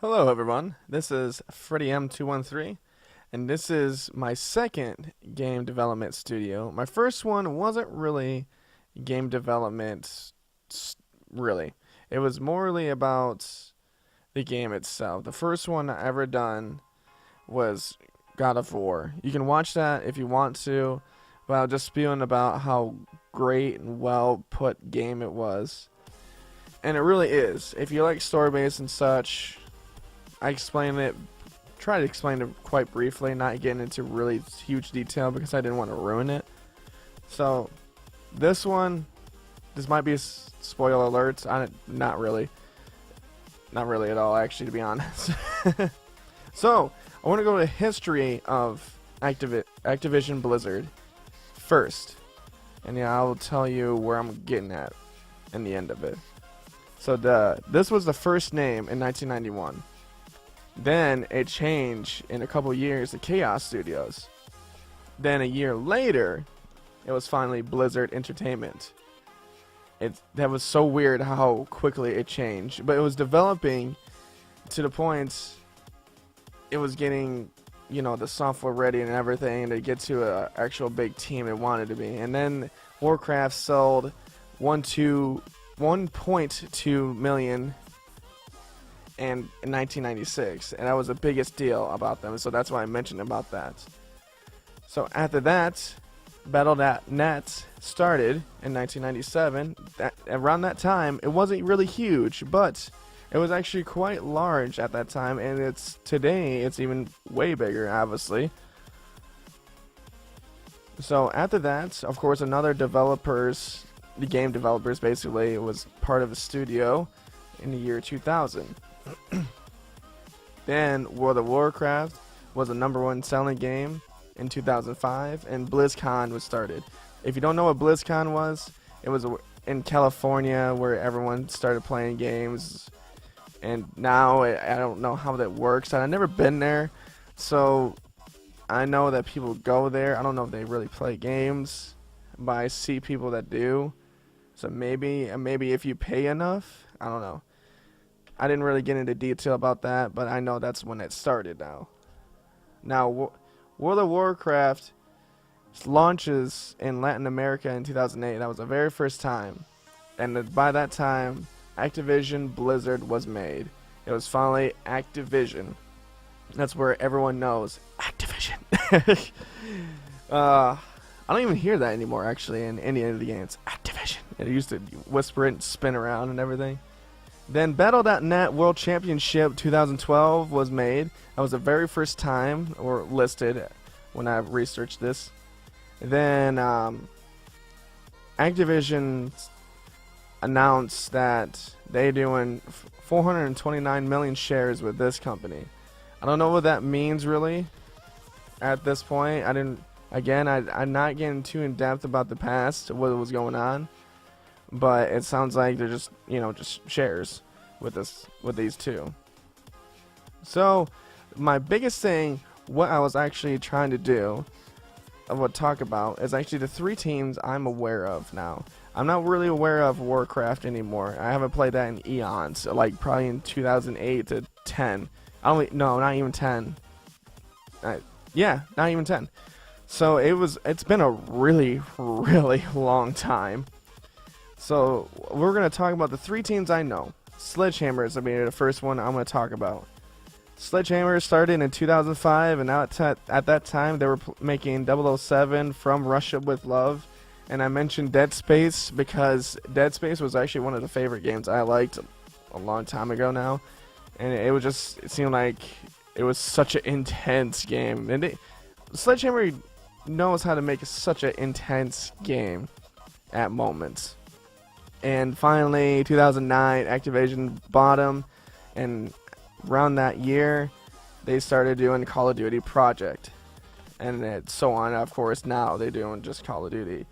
Hello, everyone. This is Freddy M213, and this is my second game development studio. My first one wasn't really game development, really. It was morely about the game itself. The first one I ever done was God of War. You can watch that if you want to, but I'll just spewing about how great and well put game it was. And it really is. If you like story based and such, I explain it, try to explain it quite briefly, not getting into really huge detail because I didn't want to ruin it. So, this one, this might be a spoiler alert. Not really. Not really at all, actually, to be honest. So, I want to go to the history of Activision Blizzard first. And yeah, I will tell you where I'm getting at in the end of it. So, this was the first name in 1991. Then it changed in a couple years to Chaos Studios. Then a year later, it was finally Blizzard Entertainment. That was so weird how quickly it changed. But it was developing to the point it was getting, the software ready and everything to get to an actual big team it wanted to be. And then Warcraft sold 1.2 million and in 1996, and that was the biggest deal about them, so that's why I mentioned about that. So after that, Battle.net started in 1997. Around that time, it wasn't really huge, but it was actually quite large at that time, and today it's even way bigger, obviously. So after that, of course, the game developers basically was part of the studio in the year 2000. Then World of Warcraft was the #1 selling game in 2005, and BlizzCon was started. If you don't know what BlizzCon was, it was in California where everyone started playing games. And now I don't know how that works. I've never been there, so I know that people go there. I don't know if they really play games, but I see people that do. So maybe if you pay enough, I don't know. I didn't really get into detail about that, but I know that's when it started now. Now, World of Warcraft launches in Latin America in 2008. That was the very first time. And by that time, Activision Blizzard was made. It was finally Activision. That's where everyone knows Activision. I don't even hear that anymore, actually, in any of the games. Activision. It used to whisper it and spin around and everything. Then Battle.net World Championship 2012 was made. That was the very first time, or listed when I researched this. Then Activision announced that they're doing 429 million shares with this company. I don't know what that means really at this point. I'm not getting too in depth about the past, what was going on. But it sounds like they're just shares with these two. So my biggest thing, what I was actually trying to do, talk about, is actually the 3 teams I'm aware of now. I'm not really aware of Warcraft anymore. I haven't played that in eons, like probably in 2008 to 10. No, not even 10. Yeah, not even 10. So it's been a really, really long time. So we're going to talk about the 3 teams I know. Sledgehammer is the first one I'm going to talk about. Sledgehammer started in 2005, and at that time they were making 007 From Russia with Love. And I mentioned Dead Space because Dead Space was actually one of the favorite games I liked a long time ago now. And it seemed like it was such an intense game. And Sledgehammer knows how to make such an intense game at moments. And finally, 2009, Activision bought them, and around that year, they started doing Call of Duty Project, and so on. Of course, now they're doing just Call of Duty.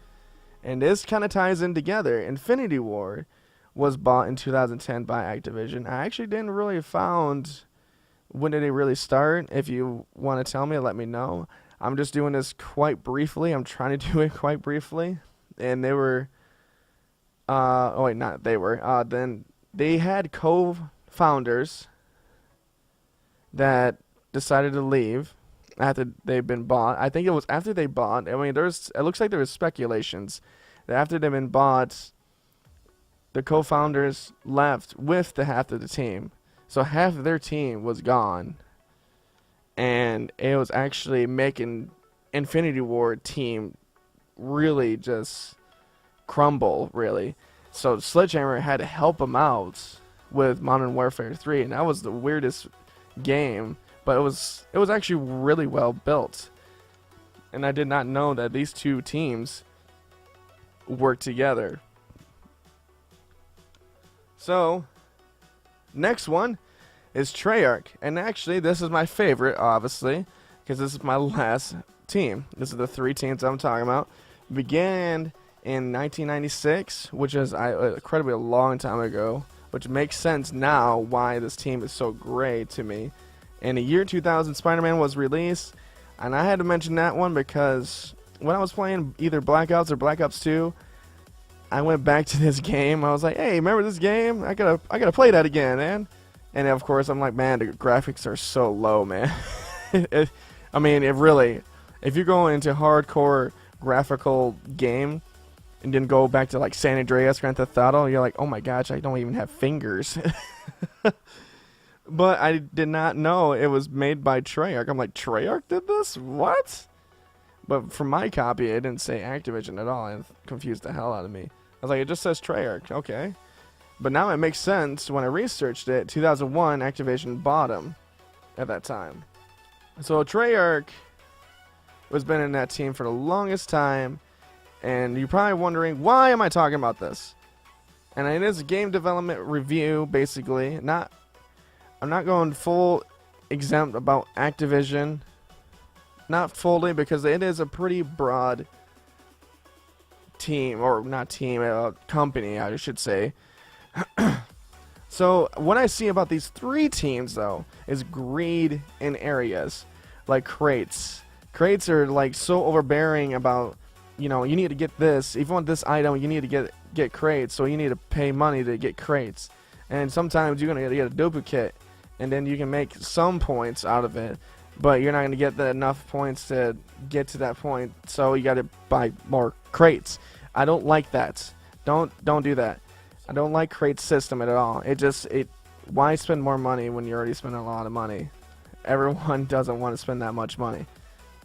And this kind of ties in together. Infinity Ward was bought in 2010 by Activision. I actually didn't really found when did it really start. If you want to tell me, let me know. I'm just doing this quite briefly. I'm trying to do it quite briefly. And they were... then they had co-founders that decided to leave after they've been bought. I think it was after they bought. I mean, it looks like there was speculations that after they've been bought, the co-founders left with the half of the team. So half of their team was gone, and it was actually making Infinity Ward team really just crumble, really. So Sledgehammer had to help them out with Modern Warfare 3, and that was the weirdest game, but it was actually really well built. And I did not know that these two teams work together. So, next one is Treyarch. And actually, this is my favorite, obviously, because this is my last team. This is the three teams I'm talking about. Began in 1996, which is incredibly a long time ago, which makes sense now why this team is so great to me. In the year 2000, Spider-Man was released, and I had to mention that one because when I was playing either Black Ops or Black Ops 2, I went back to this game. I was like, hey, remember this game? I gotta play that again, man. And of course, I'm like, man, the graphics are so low, man. I mean, if you're going into hardcore graphical game and then go back to like San Andreas, Grand Theft Auto, you're like, oh my gosh, I don't even have fingers. But I did not know it was made by Treyarch. I'm like, Treyarch did this? What? But for my copy, it didn't say Activision at all. It confused the hell out of me. I was like, it just says Treyarch. Okay. But now it makes sense when I researched it. 2001, Activision bought them at that time. So Treyarch was been in that team for the longest time. And you're probably wondering, why am I talking about this? And it is a game development review, basically. I'm not going full exempt about Activision. Not fully, because it is a pretty broad team, or not team, company, I should say. So, what I see about these three teams, though, is greed in areas. Like crates. Crates are, like, so overbearing about, you know, you need to get this. If you want this item, you need to get crates, so you need to pay money to get crates. And sometimes you're going to get a duplicate, and then you can make some points out of it. But you're not going to get enough points to get to that point, so you got to buy more crates. I don't like that. Don't do that. I don't like crate system at all. Why spend more money when you're already spending a lot of money? Everyone doesn't want to spend that much money.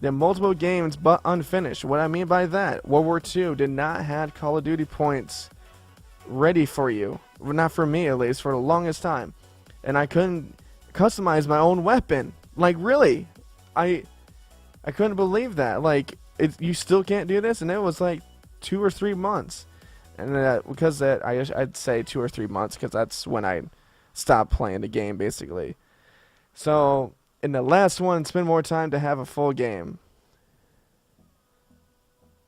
There are multiple games, but unfinished. What I mean by that, World War II did not have Call of Duty points ready for you. Well, not for me, at least, for the longest time. And I couldn't customize my own weapon. Like, really? I couldn't believe that. Like, you still can't do this? And it was like 2 or 3 months. And I'd say 2 or 3 months, because that's when I stopped playing the game, basically. So, in the last one, spend more time to have a full game.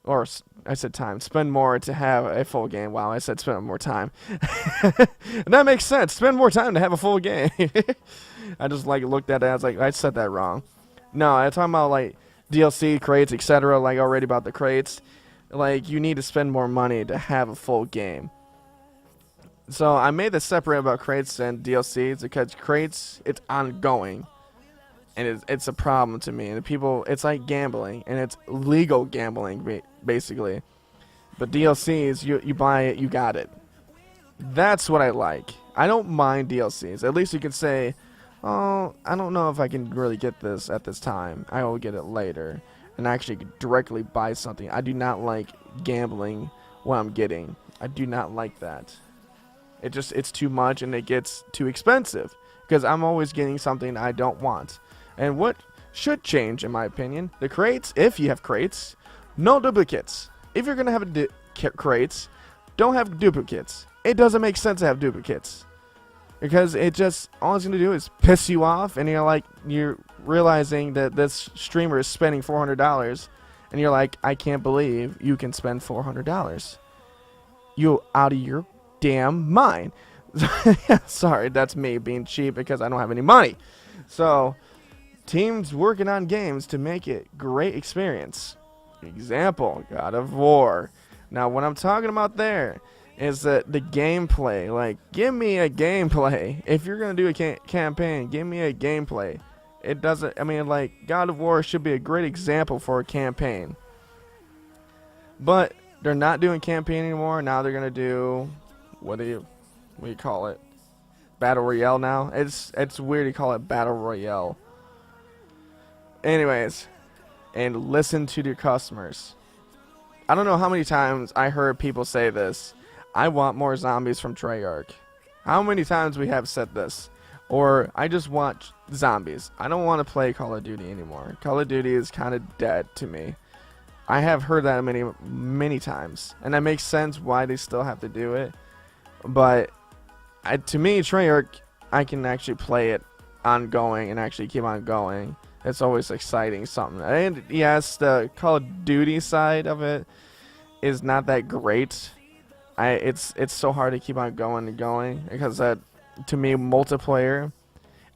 Or, I said time. Spend more to have a full game. Wow, I said spend more time. And that makes sense. Spend more time to have a full game. I just looked at it. I was like, I said that wrong. No, I'm talking about like DLC crates, etc. Like already about the crates. Like you need to spend more money to have a full game. So I made this separate about crates and DLCs because crates, it's ongoing, and it's a problem to me. And it's like gambling, and it's legal gambling basically. But DLCs, you buy it, you got it. That's what I like. I don't mind DLCs. At least you can say, oh, I don't know if I can really get this at this time. I will get it later. And actually directly buy something. I do not like gambling what I'm getting. I do not like that. It's too much and it gets too expensive. Because I'm always getting something I don't want. And what should change, in my opinion, the crates, if you have crates, no duplicates. If you're going to have crates, don't have duplicates. It doesn't make sense to have duplicates. Because all it's going to do is piss you off, and you're realizing that this streamer is spending $400, and you're like, I can't believe you can spend $400. You out of your damn mind. Sorry, that's me being cheap because I don't have any money. So, teams working on games to make it great experience. Example, God of War. Now, what I'm talking about there is that the gameplay. Like, give me a gameplay. If you're going to do a campaign, give me a gameplay. It doesn't. I mean, like, God of War should be a great example for a campaign, but they're not doing campaign anymore. Now they're gonna do what do you call it? Battle Royale now. It's weird to call it Battle Royale. Anyways, and listen to your customers. I don't know how many times I heard people say this. I want more zombies from Treyarch. How many times we have said this? Or I just want zombies. I don't want to play Call of Duty anymore. Call of Duty is kind of dead to me. I have heard that many times, and that makes sense why they still have to do it. But to me, Treyarch, I can actually play it ongoing and actually keep on going. It's always exciting something. And yes, the Call of Duty side of it is not that great. It's so hard to keep on going and going because to me, multiplayer,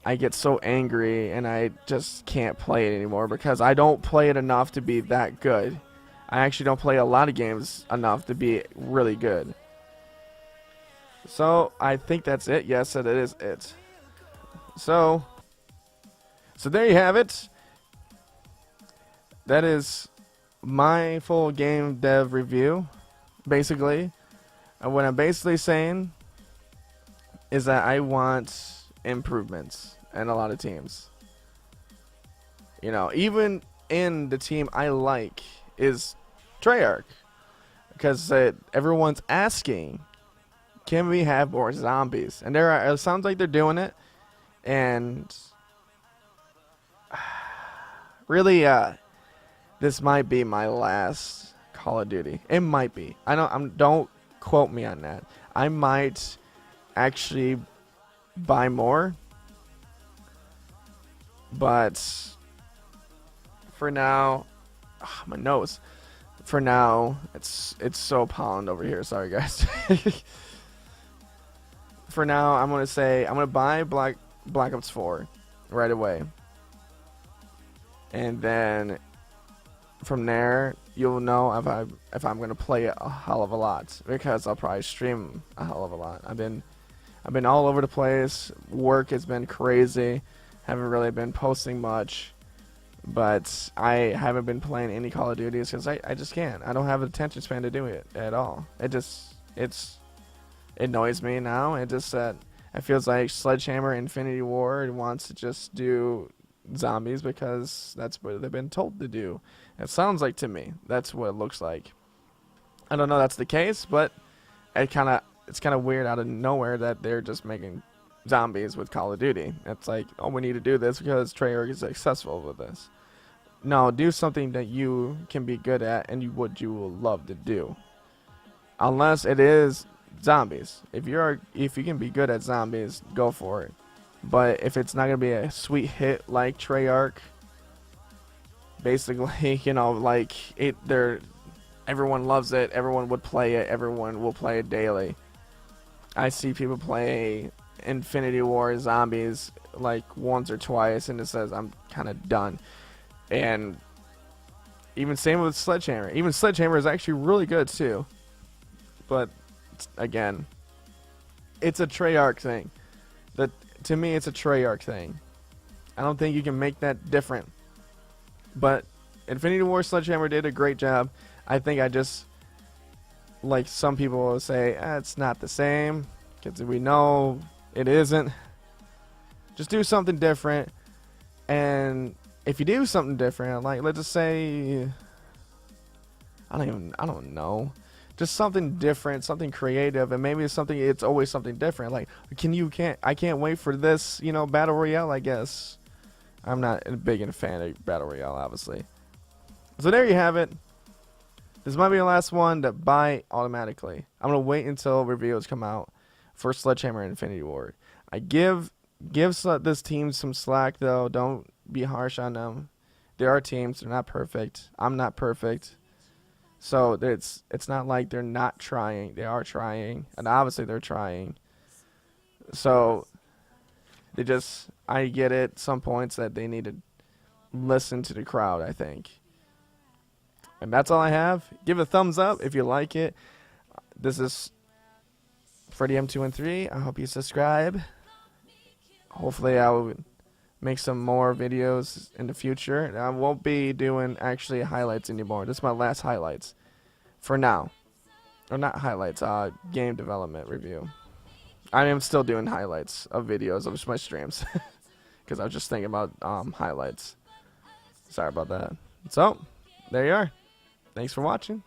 I get so angry and I just can't play it anymore because I don't play it enough to be that good. I actually don't play a lot of games enough to be really good. So I think that's it. Yes, it is it. So there you have it. That is my full game dev review, basically. And what I'm basically saying is that I want improvements in a lot of teams. You know, even in the team I like is Treyarch, because everyone's asking, can we have more zombies? And it sounds like they're doing it. And really, this might be my last Call of Duty. It might be. Don't quote me on that. I might actually buy more, but for now, my nose. For now, it's so pollen over here. Sorry, guys. For now, I'm gonna buy Black Ops 4 right away. And then from there, you'll know if I'm gonna play it a hell of a lot, because I'll probably stream a hell of a lot. I've been all over the place. Work has been crazy. Haven't really been posting much, but I haven't been playing any Call of Duties because I just can't. I don't have the attention span to do it at all. It annoys me now. It feels like Sledgehammer Infinity Ward wants to just do zombies because that's what they've been told to do. It sounds like to me that's what it looks like. I don't know if that's the case, but it's kind of weird out of nowhere that they're just making zombies with Call of Duty. It's like, oh, we need to do this because Treyarch is successful with this. No, do something that you can be good at and what you will love to do. Unless it is zombies. If you can be good at zombies, go for it. But if it's not gonna be a sweet hit like Treyarch, basically, you know, like everyone loves it, everyone would play it, everyone will play it daily. I see people play Infinity War zombies like once or twice, and it says I'm kind of done. And even same with Sledgehammer. Even Sledgehammer is actually really good too. But again, it's a Treyarch thing. To me, it's a Treyarch thing. I don't think you can make that different. But Infinity War Sledgehammer did a great job. I think I just, like some people will say, it's not the same, because we know it isn't. Just do something different. And if you do something different, like let's just say, I don't know. Just something different, something creative, and maybe it's always something different. Like, I can't wait for this, you know, Battle Royale, I guess. I'm not a big fan of Battle Royale, obviously. So there you have it. This might be the last one to buy automatically. I'm going to wait until reviews come out for Sledgehammer and Infinity Ward. I give this team some slack, though. Don't be harsh on them. There are teams. They're not perfect. I'm not perfect. So it's not like they're not trying. They are trying, and obviously they're trying. So I get it. Some points that they need to listen to the crowd, I think. And that's all I have. Give it a thumbs up if you like it. This is Freddy M213. I hope you subscribe. Hopefully I will make some more videos in the future. I won't be doing actually highlights anymore. This is my last highlights for now. Or not highlights, game development review. I am still doing highlights of videos of my streams because I was just thinking about highlights. Sorry about that. So, there you are. Thanks for watching.